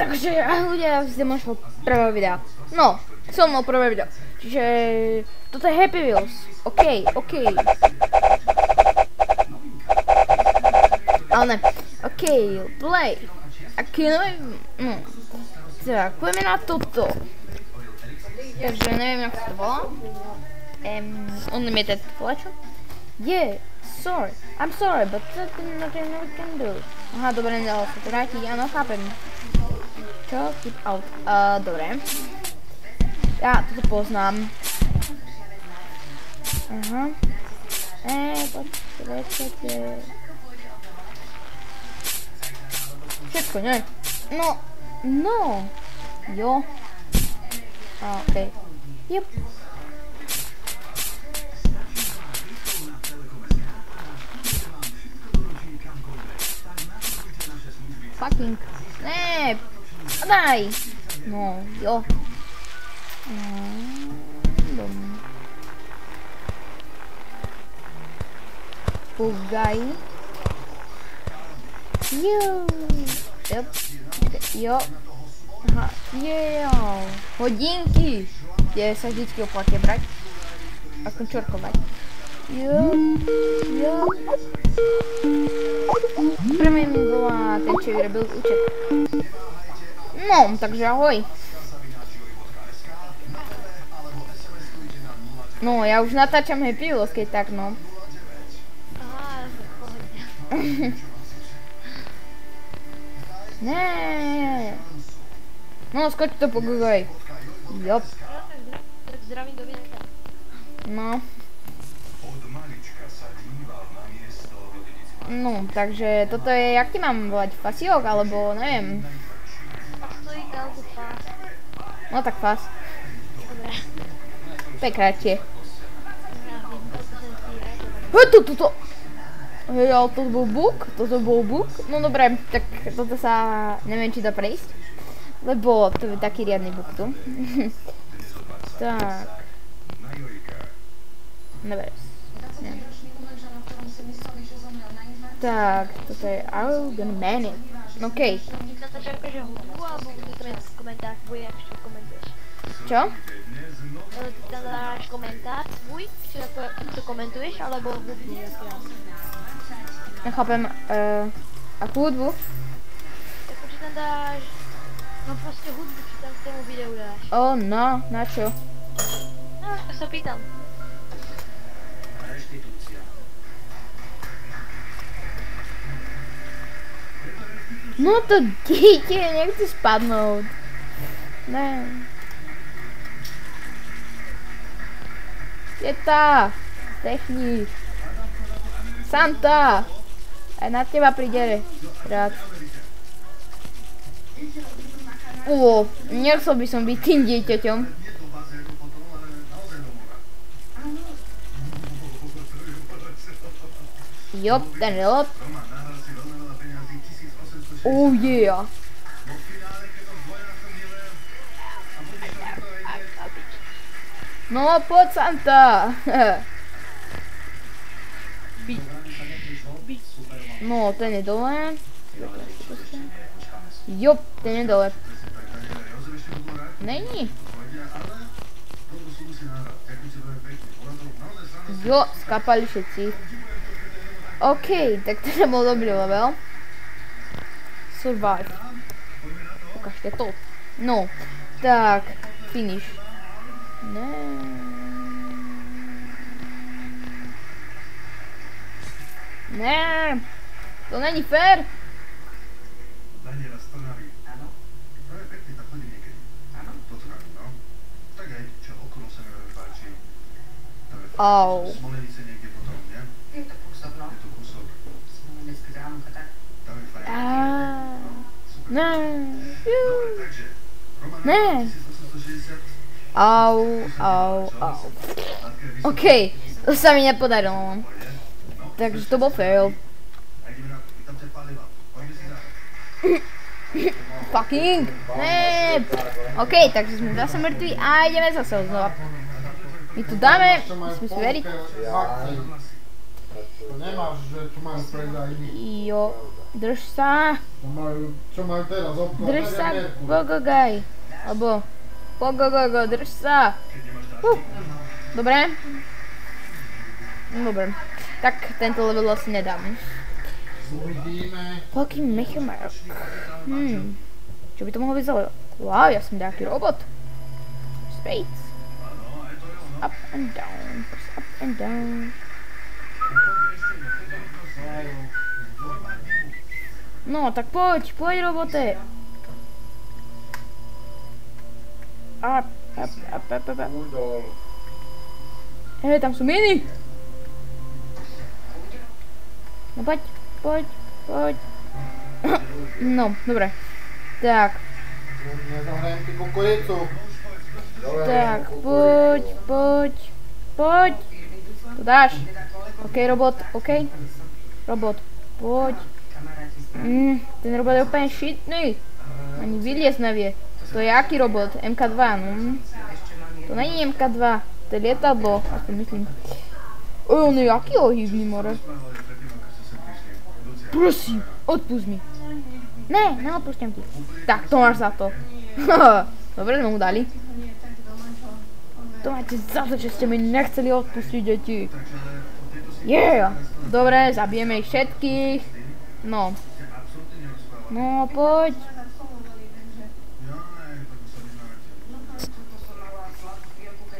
Takže ľudia, si môžu prvé videa. No, so mnou prvé video. Čiže toto je Happy Wheels. OK. Ale ne. OK, play. Aký neviem. Tak, poďme na toto. Takže neviem, jak sa to volá. Unlimited collection. Yeah, sorry. I'm sorry, but that's nothing we can do. Aha, dobre, nedalo sa to vrátiť, áno, chápem. Čo? Keep out. Dobre. Ja toto poznám. Aha. Počkajte. Všetko, nie? No. Jo. Okej. Yep. Fucking. Ne. Daj. No, jo. Pugaj. Yep. Jo. Aha, hodinky, kde sa vždycky oplatí brať a končorkovať. Jo. Prvé mi volá ten, čo vyrobil účet. No, takže ahoj. No, ja už natáčam Happy Wheels, keď tak, no. Aha, Ne. No, skoč to pogugaj. Jop. tak zdravím do videa. No. No, takže toto je, jak ti mám volať, Fasiok, alebo neviem. Pasojk alebo fás. No tak Fas. Dobre. To je kratšie. Zdravím, toto som si Toto. Hej, ale toto bol bug. No dobre, tak toto sa neviem, či dá prejsť. Lebo to je taký riadny bug tu. Tak. Dobre. Tak, toto je Argument. OK. natáčam akože hudbu, alebo budú tam jen komentár tvoj, ak čo komentuješ? Čo? Ty tam dáš komentár tvoj, či ako to komentuješ, alebo hudbu nejaká? Nechápem, akú hudbu? Tak či tam dáš, no proste hudbu, či tam k tomu videu dáš. No, na čo? No, to sa pýtam. No to dieťa, nechci spadnúť. Ne. Teta, zdechni. Santa, aj na teba príde rád. Nechcel by som byť tým dieťaťom. Jop, ten lop. Oh yeah. No, poď Santa. No, ten je dole. Jop, ten je dole. Není. Jo, skapali všetci. OK, tak to bol dobrý level. Survive. Ukážte to. No, tak, finish. Ne, to není fér. Daniela z Trnavy. Áno. To je pekne, tak chodí niekedy. Áno. To Trnavy, no. Tak aj, čo okolo sa mi veľmi páči. Tam je to Smolenice niekde potom, nie? Je to kúsok, no. Je to kúsok. Smolenické zámka, tak. Tam je fajn. Super. Ne. Dobre, takže. Romana, Ne. 1860. Au. OK, to sa mi nepodarilo. Takže to bol fail. Fucking. Ne. OK, takže sme zase mŕtvi a ideme zase znova. My tu dáme, musíme si veriť. To nemáš, že tu mám predaj. Jo. Drž sa. Čo majú teraz? Drž sa, gogogaj. Alebo, pogogogo, drž sa. Dobre. Dobre. Tak tento level asi nedám. Uvidíme. Veľký mechamarok. Čo by to mohlo byť za... Wow, ja som nejaký robot. Space. Up and down. Press up and down. No, tak poď robote. Up. Hej, tam sú miny. No poď. No, dobre. Tak. Nezahrajem ty kukuricu. Tak, poď. To dáš. OK, robot, OK. Robot, poď. Ten robot je úplne šitný. Ani vyliez nevie. To je aký robot? MK2, no. To není MK2. To je lietadlo, aspoň myslím. On je aký ohýbný, more. Prosím, odpust mi. Ne, neodpúšťam ti. Tak, to máš za to. Dobre, sme mu dali. To máte za to, že ste mi nechceli odpustiť, deti. Yeah! Dobre, zabijeme ich všetkých. No. No, poď.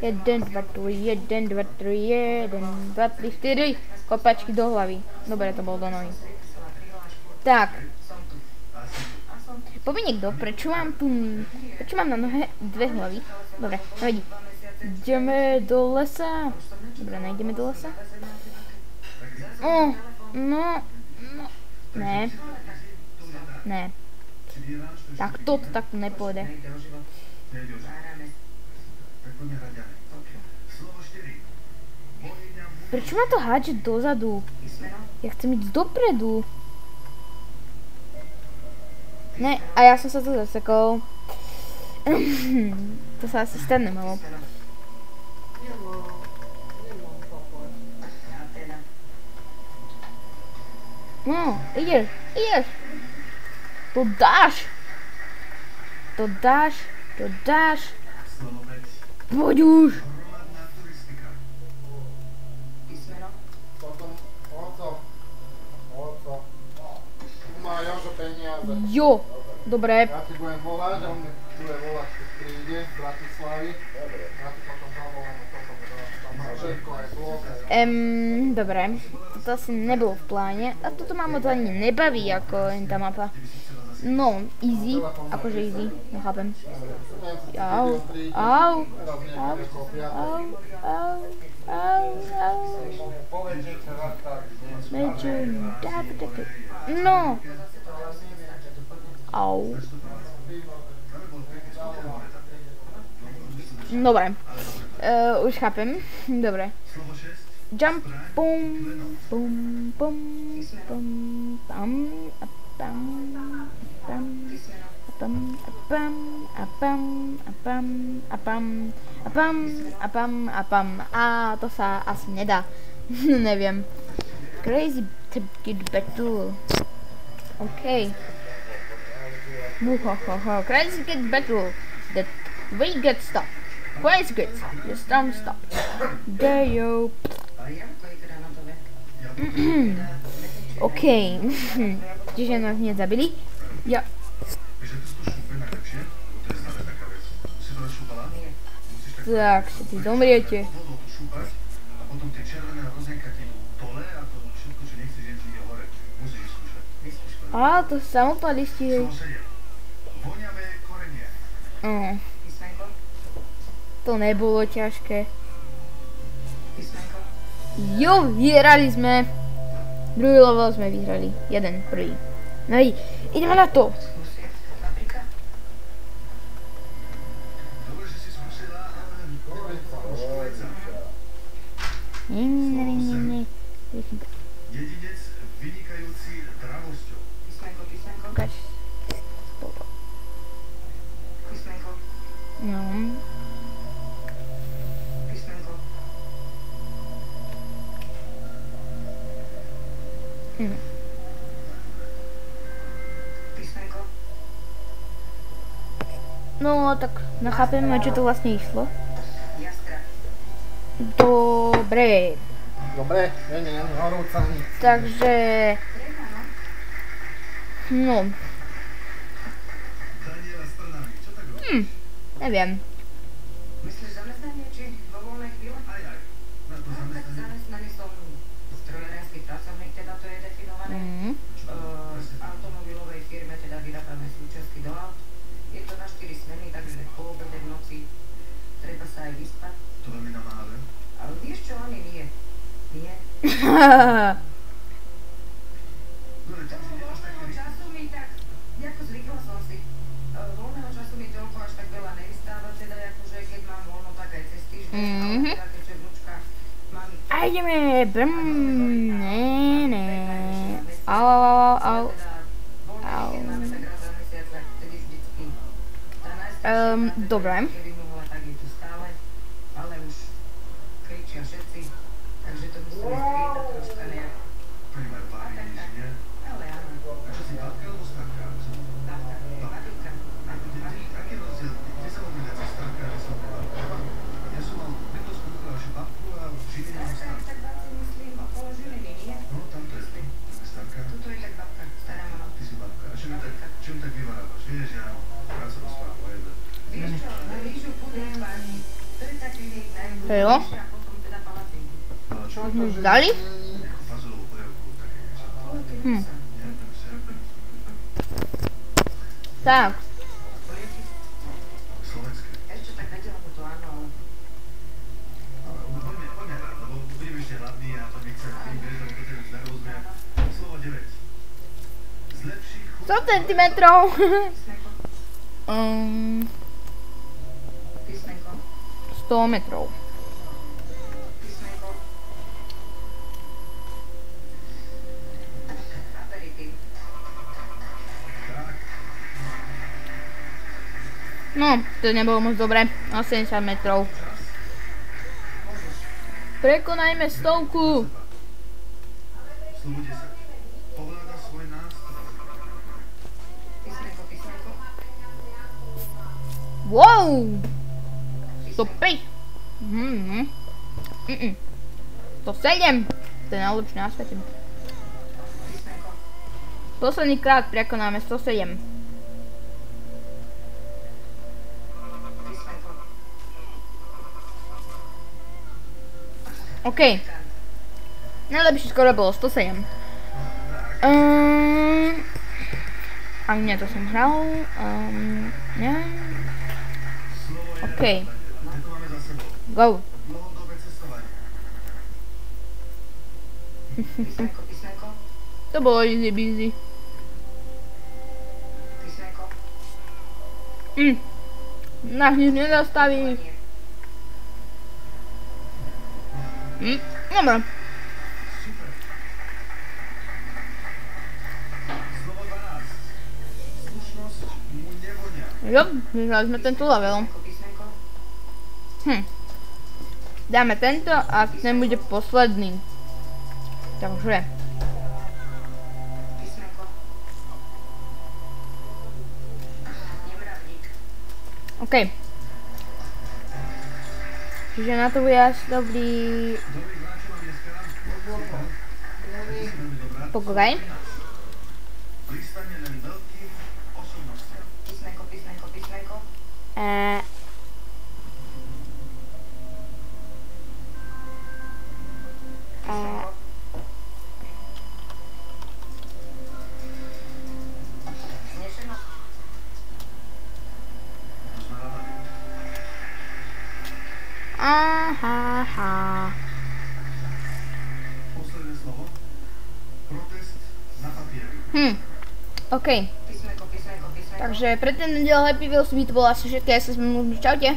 Jeden, dva, tri, štyri. Kopačky do hlavy. Dobre, to bolo do nohy. Tak. Povie niekto, prečo mám na nohe dve hlavy? Dobre, nevadí. Ideme do lesa. Dobre, nejdeme do lesa. No. Ne. Tak toto takto nepôjde. Prečo ma to hádže dozadu? Ja chcem ísť dopredu. Ne, a ja som sa tu zasekol. To sa asi stane malo. No, ideš. To dáš. Poď už. Jo, dobre. Ja ti budem volať, on mi bude volať, keď príde z Bratislavy. Ja ti potom zavolám o tom, tam má všetko aj blok. Dobre. To asi nebolo v pláne. A toto ma moc ani nebaví, ako tá mapa. No, easy. Akože easy. Nechápem. Au. No. Au. Dobre. Už chápem. Dobre. Jump, pum, pam, a to sa asi nedá. Neviem. Crazy Kid Battle. OK. Crazy Kid Battle. That we get stuck. Crazy Kids. The storm stopped. There you. OK. Čiže nás hneď zabili. Ja. Tak, všetci zomriete. Á, to samotná listi. To nebolo ťažké. Jo, vyhrali sme. Druhý level sme vyhrali. Prvý. No ideme na to. Jedinec vynikajúci dravosťou. Ukáž. No. No, tak nechápeme, čo to vlastne išlo. Jastrab. Dobre. Dobre, nie, horúca nic. Takže... No. Daniela Strnavy, čo tak robíš? Neviem. Myslíš zamestnanie, či vo voľnej chvíle? Aj. Na to Tak zamestnanie. zamestnaný som strojárenský pracovník, teda to je definované. V automobilovej firme teda vyrábame súčiastky do aut. Je to na 4 smeny, takže po obede v noci treba sa aj vyspať. To veľmi namáhavé. Ale vieš čo, ani nie. Nie. Dobre, ty už nemáš také Voľného času mi tak, ako zvykla som si. Voľného času mi toľko až tak veľa nevystáva, teda akože keď mám voľno, tak aj cez týždeň, ale teda keďže vnúčka mami... A ideme. Ne. Au. Dobre. Keby mohla, tak je tu stále, ale už kričia všetci, takže to musíme striedať troška nejak. Oni majú váhy, nič, nie? Ale áno, A čo si babka alebo starka? babka, babika, Aký rozdiel? Kde sa robí viac starka, že som babka? Ja som mal jednu skúku našu babku a v Žiline mám starku. tak babci myslím okolo Žiliny, nie? No, tam to je starka. Tuto je tak babka, stará mama. Ty si babka. A čo mi tak vyvarávaš? Vieš, ja rád sa rozprávam o jedle. Vieš čo, rýžu, puding, vážni, to je taký liek Jo. najúžasnejší a potom teda palacinku. Čo? Dali? Nejakú fazolovú polievku, také niečo. Ja to myslím. Tak. Polievky, Slovenské. ešte tak nediaľ to áno, ale Ale poďme hrať, lebo budem ešte hladný a to nechcem tým, vieš, lebo to je už nervózne. Slovo 9. Z lepších 100 centimetrov. písmenko, 100 metrov. písmenko. Aperitív. Tak. No, to nebolo moc dobre. 80 metrov. Prekonajme 100. Slovo 10. Ovláda svoj nástroj. Písmenko. Wow! 105. 107. To je najlepšie na svete. Písmenko. Posledný krát prekonáme 107. Písmenko. OK. Najlepšie skoro bolo 107. A nie, to som hral. Neviem. Slovo 1. OK. To máme za sebou. Go. Dlhodobé cestovanie. Písmenko. To bolo easy busy. Písmenko. Nás nič nezastaví. Dobre. Super. Slovo 12. Slušnosť mu nevonia. Jo, vyhrali sme tento level. Písmenko. Dáme tento a ten bude posledný. Takže. Písmenko. Nemravník. OK. Čiže na to bude asi dobrý... Dobrý hráč mám dneska. Super. Veľmi dobrá. Pokoj. Pristane len veľkým osobnostiam. Písmenko. Snešeno. Aha. Posledné slovo. Protest na papieri. OK. Písmenko. Takže pre ten diel Happy Wheels by to bolo asi všetko. Ja sa s vami čaute.